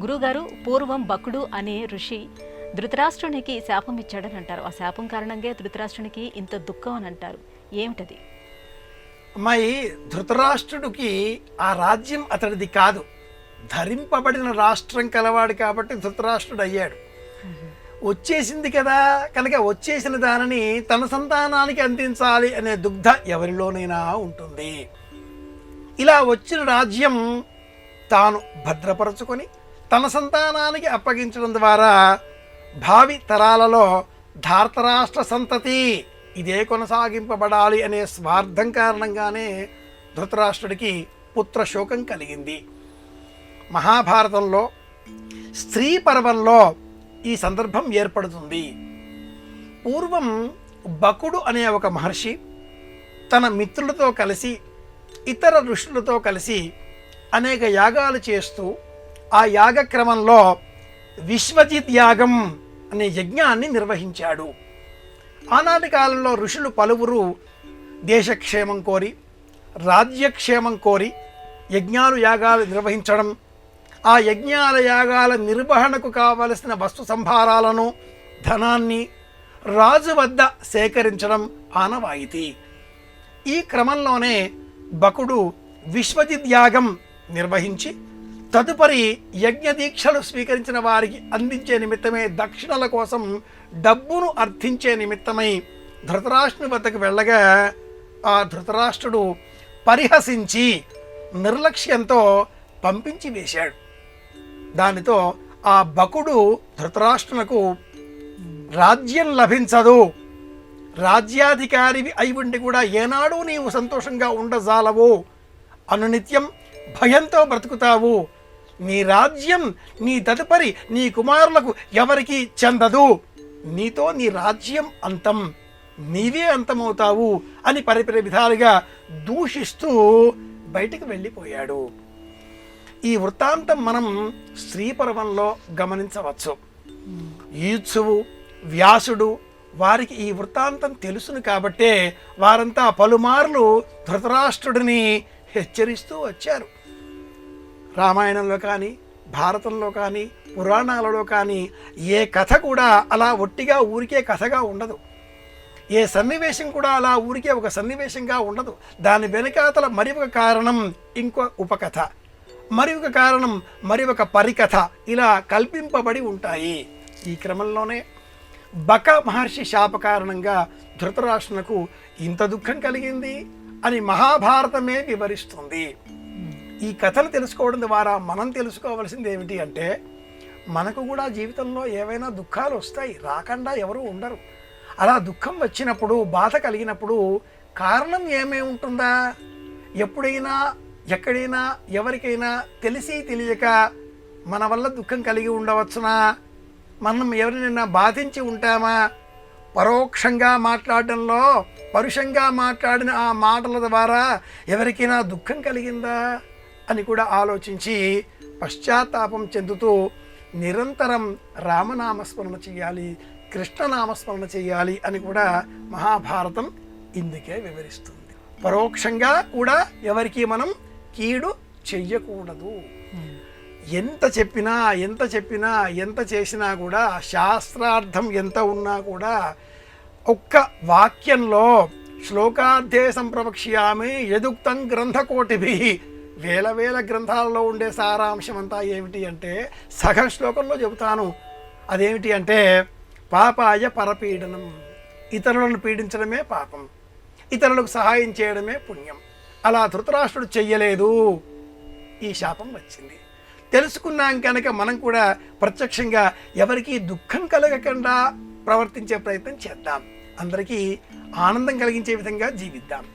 గురుగారు, పూర్వం బకుడు అనే ఋషి ధృతరాష్ట్రునికి శాపం ఇచ్చాడని అంటారు. ఆ శాపం కారణంగా ధృతరాష్ట్రునికి ఇంత దుఃఖం అని అంటారు. ఏమిటది? అమ్మాయి, ధృతరాష్ట్రుడికి ఆ రాజ్యం అతడిది కాదు, ధరింపబడిన రాష్ట్రం కలవాడు కాబట్టి ధృతరాష్ట్రుడు అయ్యాడు. వచ్చేసింది కదా, కనుక వచ్చేసిన దానిని తన సంతానానికి అందించాలి అనే దుగ్ధ ఎవరిలోనైనా ఉంటుంది. ఇలా వచ్చిన రాజ్యం తాను భద్రపరచుకొని తన సంతానానికి అప్పగించడం ద్వారా భావి తరాలలో ధార్తరాష్ట్ర సంతతి ఇదే కొనసాగింపబడాలి అనే స్వార్థం కారణంగానే ధృతరాష్ట్రుడికి పుత్రశోకం కలిగింది. మహాభారతంలో స్త్రీ పర్వంలో ఈ సందర్భం ఏర్పడుతుంది. పూర్వం బకుడు అనే ఒక మహర్షి తన మిత్రులతో కలిసి ఇతర ఋషులతో కలిసి అనేక యాగాలు చేస్తూ ఆ యాగక్రమంలో విశ్వజిత్ యాగం అనే యజ్ఞాన్ని నిర్వహించాడు. ఆనాటి కాలంలో ఋషులు పలువురు దేశక్షేమం కోరి, రాజ్యక్షేమం కోరి యజ్ఞాలు యాగాలు నిర్వహించడం, ఆ యజ్ఞాల యాగాల నిర్వహణకు కావలసిన వస్తు సంభారాలను, ధనాన్ని రాజు వద్ద సేకరించడం ఆనవాయితీ. ఈ క్రమంలోనే బకుడు విశ్వజిత్ యాగం నిర్వహించి తదుపరి యజ్ఞ దీక్షలు స్వీకరించిన వారికి అందించే నిమిత్తమే దక్షిణల కోసం డబ్బును అర్థించే నిమిత్తమై ధృతరాష్ట్రుని వద్దకు వెళ్ళగా ఆ ధృతరాష్ట్రుడు పరిహసించి నిర్లక్ష్యంతో పంపించి వేశాడు. దానితో ఆ బకుడు ధృతరాష్ట్రునకు రాజ్యం లభించదు, రాజ్యాధికారివి అయి ఉండి కూడా ఏనాడు నీవు సంతోషంగా ఉండజాలవు, అనునిత్యం భయంతో బ్రతుకుతావు, నీ రాజ్యం నీ తదుపరి నీ కుమారులకు ఎవరికి చెందదు, నీతో నీ రాజ్యం అంతం, నీవే అంతమవుతావు అని పరిపరి విధాలుగా దూషిస్తూ బయటికి వెళ్ళిపోయాడు. ఈ వృత్తాంతం మనం శ్రీపర్వంలో గమనించవచ్చు. యూత్సువు, వ్యాసుడు వారికి ఈ వృత్తాంతం తెలుసును కాబట్టే వారంతా పలుమార్లు ధృతరాష్ట్రుడిని హెచ్చరిస్తూ వచ్చారు. రామాయణంలో కానీ, భారతంలో కానీ, పురాణాలలో కానీ ఏ కథ కూడా అలా ఒట్టిగా ఊరికే కథగా ఉండదు. ఏ సన్నివేశం కూడా అలా ఊరికే ఒక సన్నివేశంగా ఉండదు. దాని వెనకాతల మరి ఒక కారణం ఇంకో ఉపకథ, మరి ఒక కారణం మరి ఒక పరికథ, ఇలా కల్పింపబడి ఉంటాయి. ఈ క్రమంలోనే బక మహర్షి శాప కారణంగా ధృతరాష్ట్రునకు ఇంత దుఃఖం కలిగింది అని మహాభారతమే వివరిస్తుంది. ఈ కథను తెలుసుకోవడం ద్వారా మనం తెలుసుకోవాల్సింది ఏమిటి అంటే, మనకు కూడా జీవితంలో ఏవైనా దుఃఖాలు వస్తాయి, రాకుండా ఎవరు ఉండరు. అలా దుఃఖం వచ్చినప్పుడు, బాధ కలిగినప్పుడు కారణం ఏమేమి ఉంటుందా? ఎప్పుడైనా ఎక్కడైనా ఎవరికైనా తెలిసి తెలియక మన వల్ల దుఃఖం కలిగి ఉండవచ్చునా? మనం ఎవరినైనా బాధించి ఉంటామా? పరోక్షంగా మాట్లాడడంలో, పరుషంగా మాట్లాడిన ఆ మాటల ద్వారా ఎవరికైనా దుఃఖం కలిగిందా అని కూడా ఆలోచించి పశ్చాత్తాపం చెందుతూ నిరంతరం రామనామస్మరణ చేయాలి, కృష్ణనామస్మరణ చేయాలి అని కూడా మహాభారతం ఇందుకే వివరిస్తుంది. పరోక్షంగా కూడా ఎవరికి మనం కీడు చెయ్యకూడదు. ఎంత చెప్పినా ఎంత చేసినా కూడా, శాస్త్రార్థం ఎంత ఉన్నా కూడా, ఒక్క వాక్యంలో శ్లోకార్థే సంప్రవక్ష్యామి యదుక్తం గ్రంథకోటిభి, వేల గ్రంథాలలో ఉండే సారాంశం అంతా ఏమిటి అంటే సగం శ్లోకంలో చెబుతాను. అదేమిటి అంటే, పాపాయ పరపీడనం, ఇతరులను పీడించడమే పాపం, ఇతరులకు సహాయం చేయడమే పుణ్యం. అలా ధృతరాష్ట్రుడు చెయ్యలేదు, ఈ శాపం వచ్చింది. తెలుసుకున్నాం కనుక మనం కూడా ప్రత్యక్షంగా ఎవరికీ దుఃఖం కలగకుండా ప్రవర్తించే ప్రయత్నం చేద్దాం. అందరికీ ఆనందం కలిగించే విధంగా జీవిద్దాం.